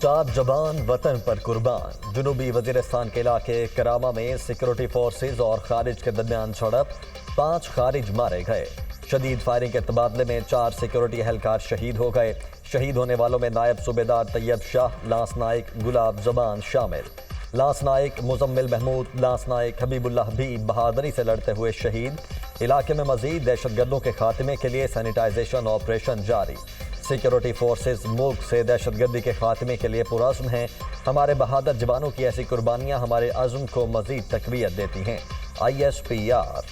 मुश्ताक जवान वतन पर कुर्बान। जुनूबी वजीरिस्तान के इलाके करामा में सिक्योरिटी फोर्सेज और खारिज के दरमियान झड़प, 5 खारिज मारे गए। शदीद फायरिंग के तबादले में 4 सिक्योरिटी एहलकार शहीद हो गए। शहीद होने वालों में नायब सूबेदार तैयब शाह, लांस नाइक गुलाब जबान शामिल। लांस नाइक मुजम्मिल महमूद, लांस नाइक हबीबुल्लाह भी बहादुरी से लड़ते हुए शहीद। इलाके में मजीद दहशतगर्दों के खात्मे के लिए सैनिटाइजेशन ऑपरेशन जारी। सिक्योरिटी फोर्सेज मुल्क से दहशतगर्दी के खात्मे के लिए पुरअज़्म हैं। हमारे बहादुर जवानों की ऐसी कुर्बानियाँ हमारे अज़्म को मजीद तक़वियत देती हैं। ISPR।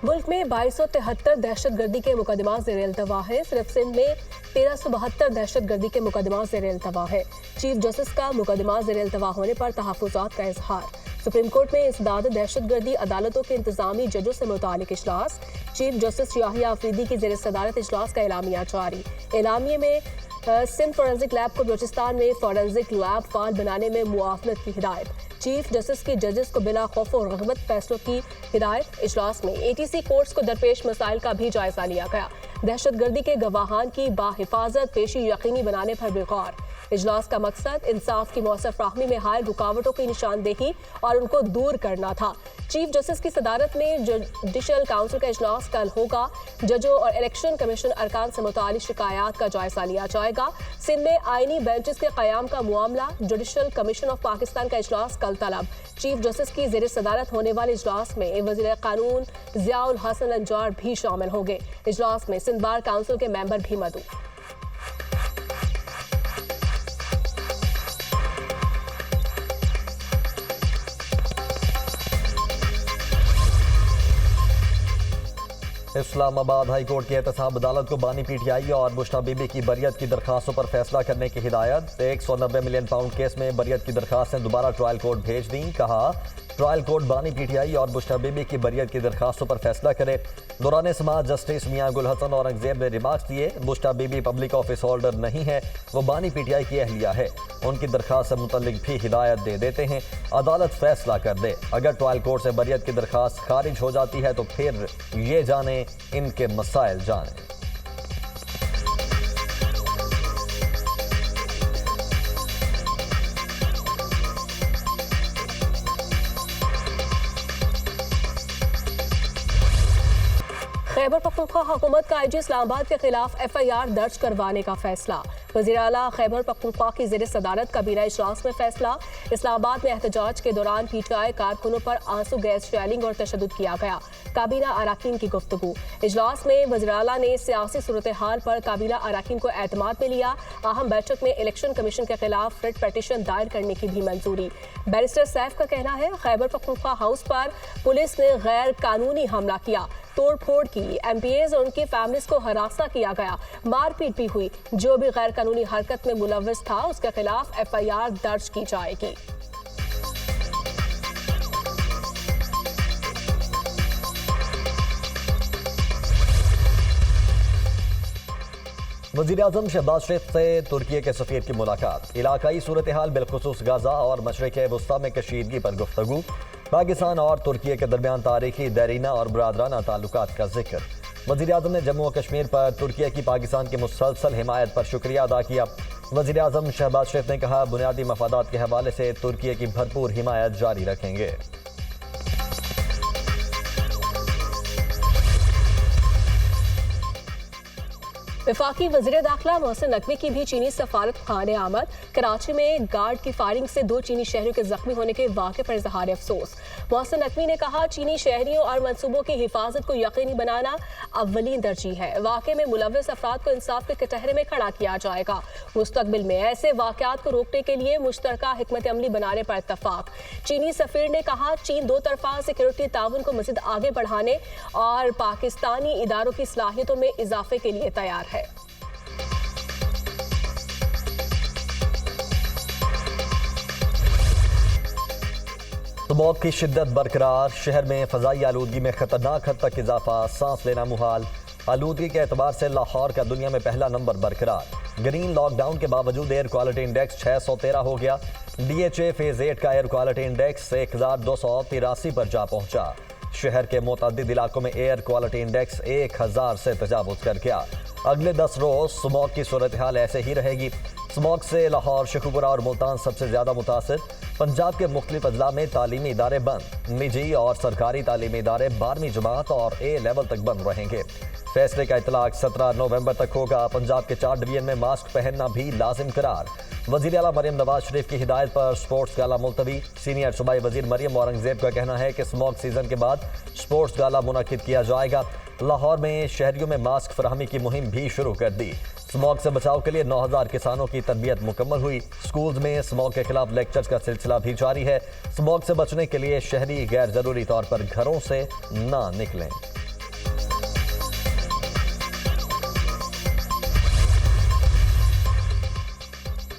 मुल्क में 2273 दहशतगर्दी के मुकदमा ज़ेर-ए-इल्तवा है। सिर्फ सिंध में 1372 दहशतगर्दी के मुकदमा ज़ेर-ए-इल्तवा है। चीफ जस्टिस का मुकदमा ज़ेर-ए-इल्तवा होने पर तहफ़्फ़ुज़ात का इजहार। सुप्रीम कोर्ट में इंसदाद दहशतगर्दी अदालतों के इंतजामी जजों से मुतालिक इजलास। चीफ जस्टिस याहिया अफरीदी की ज़ेर सदारत इजलास का एलामिया जारी। एलामिये में सिंध फोरेंसिक लैब को बलूचिस्तान में फोरेंसिक लैब फाल बनाने में मुआवनत की हिदायत। चीफ जस्टिस की जजेस को बिला खौफ और रग़बत फैसलों की हिदायत। इजलास में ATC कोर्ट्स को दरपेश मसाइल का भी जायजा लिया गया। दहशतगर्दी के गवाहान की बाहिफाजत पेशी यकीनी बनाने पर भी गौर। इजलास का मकसद इंसाफ की मौसर फ्राहमी में हायल रुकावटों की निशानदेही और उनको दूर करना था। चीफ जस्टिस की सदारत में जुडिशल काउंसिल का इजलास कल होगा। जजों और इलेक्शन कमीशन अरकान से मुतालिक शिकायत का जायजा लिया जाएगा। सिंध में आईनी बेंचेस के क़याम का मामला। जुडिशल कमीशन ऑफ पाकिस्तान का इजलास कल तलब। चीफ जस्टिस की ज़ेर सदारत होने वाले इजलास में वज़ीर कानून ज़ियाउल हसन अंजार भी शामिल होंगे। इजलास में सिंध बार काउंसिल के मेंबर भी मदऊ। इस्लामाबाद हाई कोर्ट की एहतसाब अदालत को बानी PTI और बुशरा बीबी की बरियत की दरखास्तों पर फैसला करने की हिदायत। 190 मिलियन पाउंड केस में बरियत की दरखास्तें दोबारा ट्रायल कोर्ट भेज दी। कहा ट्रायल कोर्ट बानी PTI और बुशरा बीबी की बरियत की दरखास्तों पर फैसला करे। दौरान समाअत जस्टिस मियां गुल हसन औरंगजेब ने रिमार्क्स दिए। Bushra Bibi public office holder नहीं है, वो बानी PTI की अहलिया है। उनकी दरखास्त से मुतल्लिक भी हिदायत दे देते हैं, अदालत फैसला कर दे। अगर ट्रायल कोर्ट से बरियत की दरखास्त खारिज हो जाती है तो फिर ये जाने इनके मसाइल जाने। खैबर पख्तूनख्वा हुकूमत का IG इस्लामाबाद के खिलाफ FIR दर्ज करवाने का फैसला। वज़ीर आला खैबर पख्तूनख्वा की ज़ेर सदारत काबीना इजलास में फैसला। इस्लामाबाद में एहतजाज के दौरान PTI कारकुनों पर आंसू गैस शेलिंग और तशद्दुद किया गया। काबीना अराकीन की गुफ्तगू। इजलास में वज़ीर आला ने सियासी सूरत हाल पर काबीना अराकीन को एतमाद में लिया। अहम बैठक में इलेक्शन कमीशन के खिलाफ रिट पटिशन दायर करने की भी मंजूरी। बैरिस्टर सैफ का कहना है खैबर पख्तूनख्वा हाउस पर पुलिस ने गैर कानूनी हमला किया, तोड़ फोड़ की, MPAs और उनकी फैमिलीज को हरासा किया गया, मारपीट भी हुई। जो भी गैर कानूनी हरकत में मुलव्वस था उसके खिलाफ FIR दर्ज की जाएगी। वज़ीर-ए-आज़म शहबाज शरीफ से तुर्की के सफ़ीर की मुलाकात। इलाकाई सूरत हाल बिलखुसूस गाज़ा और मशरिक़ वुस्ता में कशीदगी पर गुफ्तगू। पाकिस्तान और तुर्की के दरमियान तारीखी, देरीना और बरादराना ताल्लुकात का जिक्र। वज़ीर-ए-आज़म ने जम्मू और कश्मीर पर तुर्की की पाकिस्तान की मुसलसल हिमायत पर शुक्रिया अदा किया। वज़ीर-ए-आज़म शहबाज शरीफ ने कहा बुनियादी मफादात के हवाले से तुर्की की भरपूर हिमायत जारी रखेंगे। वफाकी वज़ीर दाखिला मोहसिन नकवी की भी चीनी सफारत खाने आमद। कराची में गार्ड की फायरिंग से 2 चीनी शहरियों के जख्मी होने के वाक़े पर इजहार अफसोस। मोहसिन नकवी ने कहा चीनी शहरियों और मनसूबों की हिफाजत को यकीनी बनाना अव्वलीन तरजीह है। वाक़े में मुलव्वस अफराद को इंसाफ के कटहरे में खड़ा किया जाएगा। मुस्तकबिल में ऐसे वाक़यात को रोकने के लिए मुश्तरका हिकमत अमली बनाने पर इत्तफाक। चीनी सफीर ने कहा चीन 2 तरफा सिक्योरिटी ताउन को मज़ीद आगे बढ़ाने और पाकिस्तानी इदारों की सलाहियतों में इजाफे के लिए तैयार है। स्मॉग की शिद्दत बरकरार। शहर में फ़ज़ाई आलूदगी में खतरनाक हद तक इजाफा, सांस लेना मुहाल। आलूदगी के एतबार से लाहौर का दुनिया में पहला नंबर बरकरार। ग्रीन लॉकडाउन के बावजूद एयर क्वालिटी इंडेक्स 613 हो गया। DHA फेज 8 का एयर क्वालिटी इंडेक्स 1283 पर जा पहुंचा। शहर के मुतअद्दिद इलाकों में एयर क्वालिटी इंडेक्स 1000 से तजावुज कर गया। अगले 10 रोज स्मॉग की सूरत हाल ऐसे ही रहेगी। स्मॉग से लाहौर, शेखुपुरा और मुल्तान सबसे ज्यादा मुतासिर। पंजाब के मुख्तलिफ अजला में तालीमी इदारे बंद। निजी और सरकारी तालीमी इदारे 12वीं जमात और ए लेवल तक बंद रहेंगे। फैसले का इतलाक 17 नवंबर तक होगा। पंजाब के 4 डिवीजन में मास्क पहनना भी लाजिम करार। वजीर आला मरियम नवाज शरीफ की हिदायत पर स्पोर्ट्स गाला मुलतवी। सीनियर सूबाई वजीर मरियम औरंगजेब का कहना है कि स्मॉग सीजन के बाद स्पोर्ट्स गाला मुनक्किद किया जाएगा। लाहौर में शहरियों में मास्क फराहमी की मुहिम भी शुरू कर दी। स्मॉग से बचाव के लिए 9000 किसानों की तरबियत मुकम्मल हुई। स्कूल्स में स्मॉग के खिलाफ लेक्चर्स का सिलसिला भी जारी है। स्मॉग से बचने के लिए शहरी गैर जरूरी तौर पर घरों से ना निकलें।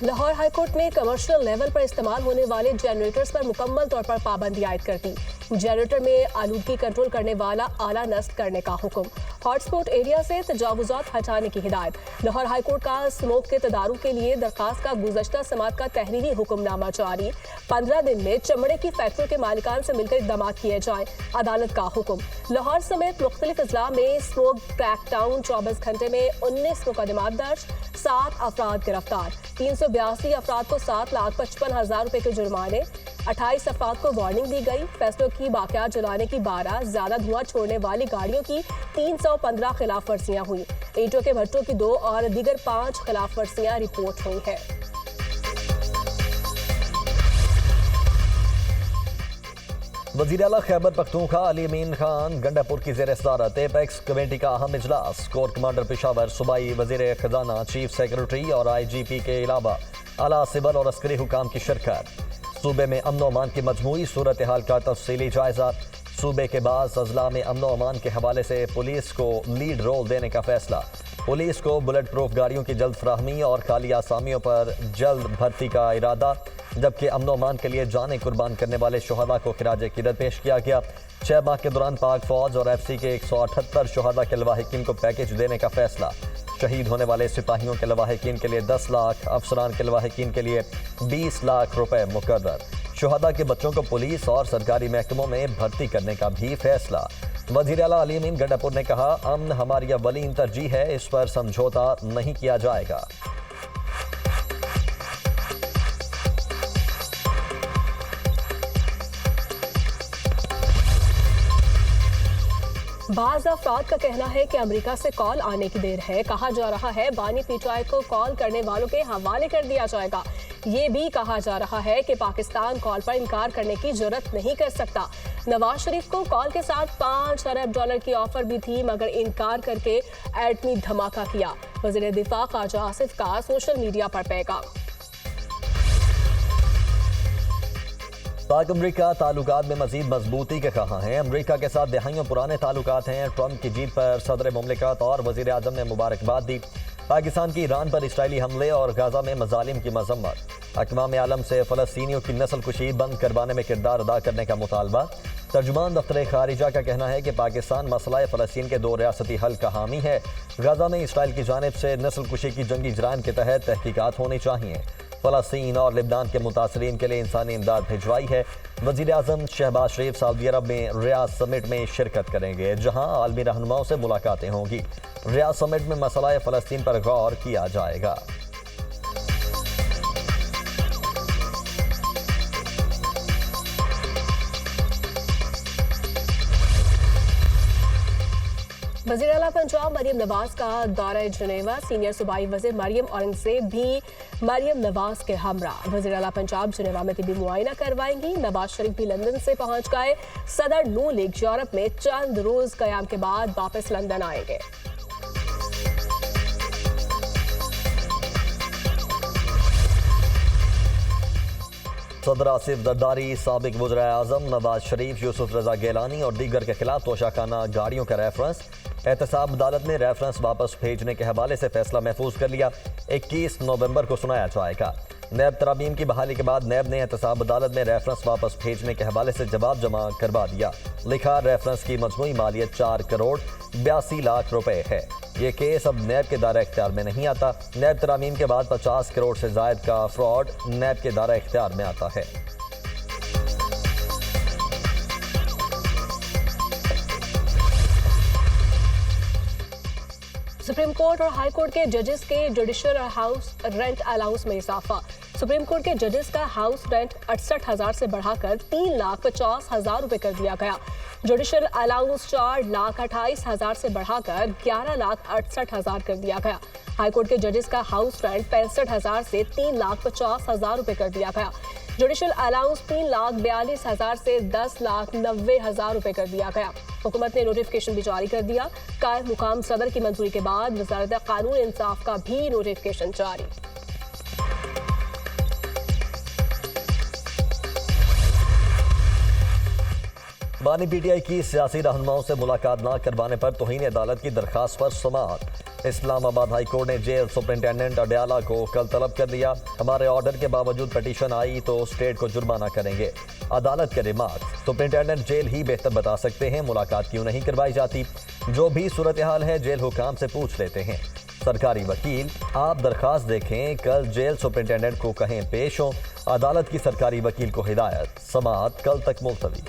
लाहौर हाईकोर्ट ने कमर्शियल लेवल पर इस्तेमाल होने वाले जनरेटर्स पर मुकम्मल तौर पर पाबंदी आयद कर दी। जनरेटर में आलूदगी कंट्रोल करने वाला आला नस्ब करने का हुक्म। हॉटस्पॉट एरिया से तजावुजात हटाने की हिदायत। लाहौर हाईकोर्ट का स्मोक के तदारुक के लिए दरखास्त का गुज़श्ता समात का तहरीरी हुक्मनामा जारी। 15 दिन में चमड़े की फैक्ट्रियों के मालिकान से मिलकर इक़दाम किए जाएं। अदालत का हुक्म। लाहौर समेत मुख्तलिफ अजला में स्मोक क्रैकडाउन। 24 घंटे में 19 मुकदमात दर्ज, 7 अफराद गिरफ्तार। 382 अफराद को 7,55,000 रुपए के जुर्माने। 28 अफराद को वार्निंग दी गई। फैसलों की बाक़ियात जलाने की 12, ज्यादा धुआं छोड़ने वाली गाड़ियों की 315 खिलाफ वर्जियां हुई। ईंटों के भट्टों की 2 और दीगर 5 खिलाफ वर्जियां रिपोर्ट हुई है। वज़ीर आला खैबर पख्तूनख्वा अली अमीन खान गंडापुर की ज़ेर सदारत एपेक्स कमेटी का अहम इजलास। कोर कमांडर पेशावर, सूबाई वज़ीर खजाना, चीफ सेक्रेटरी और IGP के अलावा आला सिविल और अस्करी हुकाम की शिरकत। सूबे में अमन अमान की मजमूई सूरत हाल का तफसीली जायजा। सूबे के बाद अजला में अमन अमान के हवाले से पुलिस को लीड रोल देने का फैसला। पुलिस को बुलेट प्रूफ गाड़ियों की जल्द फ्राहमी और खाली आसामियों पर जल्द भर्ती का इरादा। जबकि अमन अमान के लिए जानें कुर्बान करने वाले शोहदा को खिराज अकीदत पेश किया गया। 6 माह के दौरान पाक फौज और FC के 178 शोहदा के लवाहिकीन को पैकेज देने का फैसला। शहीद होने वाले सिपाहियों के लवाहिकीन के लिए 10 लाख, अफसरान के लवाहिकीन के लिए 20 लाख रुपए मुकर्रर। शोहदा के बच्चों को पुलिस और सरकारी महकमों में भर्ती करने का भी फैसला। वज़ीर आला अली अमीन गंडापुर ने कहा, अमन हमारी अव्वलीन तरजीह है, इस पर समझौता नहीं किया जाएगा। बाज़ अफराद का कहना है कि अमेरिका से कॉल आने की देर है। कहा जा रहा है बानी पीटीआई को कॉल करने वालों के हवाले कर दिया जाएगा। ये भी कहा जा रहा है कि पाकिस्तान कॉल पर इनकार करने की जरूरत नहीं कर सकता। नवाज शरीफ को कॉल के साथ $5 अरब की ऑफर भी थी, मगर इनकार करके एटमी धमाका किया। वज़ीर दिफा ख्वाजा आसिफ का सोशल मीडिया पर पैगाम। पाक अमरीका ताल्लुकात में मजीद मजबूती के कहा हैं। अमरीका के साथ दहाइयों पुराने ताल्लुकात हैं। ट्रंप की जीत पर सदर मुमलिकत और वजीर आजम ने मुबारकबाद दी। पाकिस्तान की ईरान पर इसराइली हमले और गाजा में मजालिम की मजम्मत। अक़वाम आलम से फ़लस्तीनियों की नस्ल कुशी बंद करवाने में किरदार अदा करने का मुतालबा। तर्जुमान दफ्तर खारिजा का कहना है कि पाकिस्तान मसला फ़लस्तीन के 2 रियासती हल का हामी है। गाजा में इसराइल की जानिब से नस्ल कुशी की जंगी जराइम के तहत तहकीकात होनी चाहिए। फ़लस्तीन और लिबनान के मुतासरीन के लिए इंसानी इमदाद भिजवाई है। वज़ीर आज़म शहबाज शरीफ सऊदी अरब में रियाद समिट में शिरकत करेंगे, जहां आलमी रहनुमाओं से मुलाकातें होंगी। रियाद समिट में मसला फ़लस्तीन पर गौर किया जाएगा। वज़ीर आला पंजाब मरियम नवाज का दौरा जनेवा। सीनियर सूबाई वज़ीर मरियम औरंगजेब भी मरियम नवाज के हमरा। वज़ीर आला पंजाब जनेवा में तिबी मुआयना करवाएंगी। नवाज शरीफ भी लंदन से पहुंच गए। सदर नून लीग यूरोप में चंद रोज कयाम के बाद वापस लंदन आएंगे। सदर आसिफ जरदारी, साबिक वज़ीर आज़म नवाज शरीफ, यूसुफ रजा गिलानी और दीगर के खिलाफ तोशाखाना गाड़ियों का रेफरेंस। एहतसाब अदालत ने रेफरेंस वापस भेजने के हवाले से फैसला महफूज कर लिया। 21 नवंबर को सुनाया जाएगा। नैब तरामीम की बहाली के बाद नैब ने एहतसाब अदालत में रेफरेंस वापस भेजने के हवाले से जवाब जमा करवा दिया। लिखा, रेफरेंस की मजमूई मालियत 4 करोड़ 82 लाख रुपए है। ये केस अब नैब के दायरा इख्तियार में नहीं आता। नैब तरामीम के बाद 50 करोड़ से जायद का फ्रॉड नैब के दायरा इख्तियार में आता है। सुप्रीम कोर्ट और हाई कोर्ट के जजेस के जुडिशियल और हाउस रेंट अलाउंस में इजाफा। सुप्रीम कोर्ट के जजेस का हाउस रेंट 68,000 से बढ़ाकर 3,50,000 रुपए कर दिया गया। जुडिशियल अलाउंस 4,28,000 से बढ़ाकर 11,68,000 कर दिया गया। हाईकोर्ट के जजेस का हाउस रेंट 65,000 से 3,50,000 रुपए कर दिया गया। जुडिशियल अलाउंस 3,42,000 से 10,90,000 रुपए कर दिया गया। हुकूमत ने नोटिफिकेशन भी जारी कर दिया। कायम मुकाम सदर की मंजूरी के बाद वजारत कानून इंसाफ का भी नोटिफिकेशन जारी। बानी पीटीआई की सियासी रहनुमाओं से मुलाकात न करवाने पर तौहीन अदालत की दरखास्त पर समाअत। इस्लामाबाद हाई कोर्ट ने जेल सुपरिंटेंडेंट अडयाला को कल तलब कर दिया। हमारे ऑर्डर के बावजूद पिटीशन आई तो स्टेट को जुर्माना करेंगे। अदालत के रिमार्क, सुपरिंटेंडेंट जेल ही बेहतर बता सकते हैं मुलाकात क्यों नहीं करवाई जाती। जो भी सूरत हाल है जेल हुकाम से पूछ लेते हैं। सरकारी वकील, आप दरखास्त देखें, कल जेल सुपरिंटेंडेंट को कहें पेश हो। अदालत की सरकारी वकील को हिदायत, समाअत कल तक मुलतवी।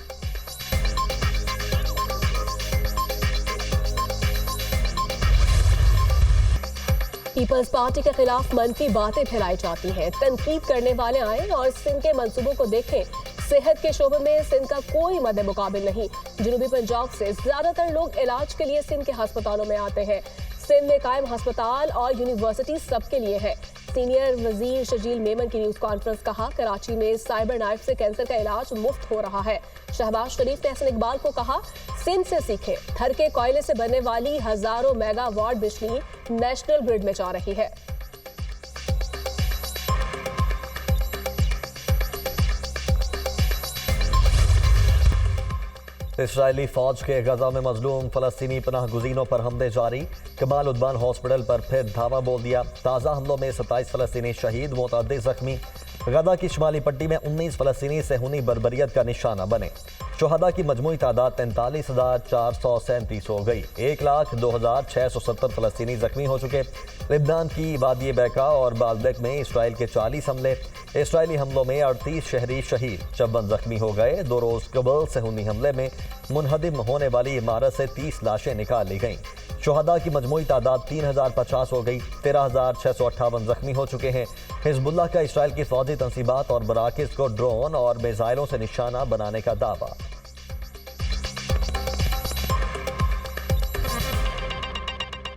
पीपल्स पार्टी के खिलाफ मनफी बातें फैलाई जाती हैं। तनकीद करने वाले आए और सिंध के मंसूबों को देखें। सेहत के शोबे में सिंध का कोई मद्दे मुकाबिल नहीं। जनूबी पंजाब से ज्यादातर लोग इलाज के लिए सिंध के अस्पतालों में आते हैं। सिंध में कायम अस्पताल और यूनिवर्सिटी सबके लिए है। सीनियर वजीर शजील मेमन की न्यूज कॉन्फ्रेंस कहा, कराची में साइबर नाइफ से कैंसर का इलाज मुफ्त हो रहा है। शहबाज शरीफ ने हसन इकबाल को कहा, सिंध से सीखे। थर के कोयले से बनने वाली हजारों मेगावाट बिजली नेशनल ग्रिड में जा रही है। इसराइली फौज के गजा में मजलूम फलस्तीनी पनाह गुजीनों पर हमले जारी। कमाल उद्बान हॉस्पिटल पर फिर धावा बोल दिया। ताज़ा हमलों में 27 फलस्तीनी शहीद, मुतअद्दिद जख्मी। गजा की शुमाली पट्टी में 19 फलस्तीनी सेहूनी बर्बरियत का निशाना बने। शुहदा की मजमूई तादाद 43,437 हो गई। 1,02,670 फलस्तीनी जख्मी हो चुके। लिबनान की वादी बैका और बालबेक में इसराइल के 40 हमले। इसराइली हमलों में 38 शहरी शहीद, 54 जख्मी हो गए। 2 रोज कबल सेहूनी हमले में मुनहदिम होने वाली इमारत से 30 लाशें निकाल ली गईं। शुहदा की मजमूई तादाद 3,050 हो गई। 13,658 जख्मी हो चुके हैं। हिजबुल्लाह का इसराइल की फौजी तंसीबात और बराकिस को ड्रोन और मिसाइलों से निशाना बनाने का दावा।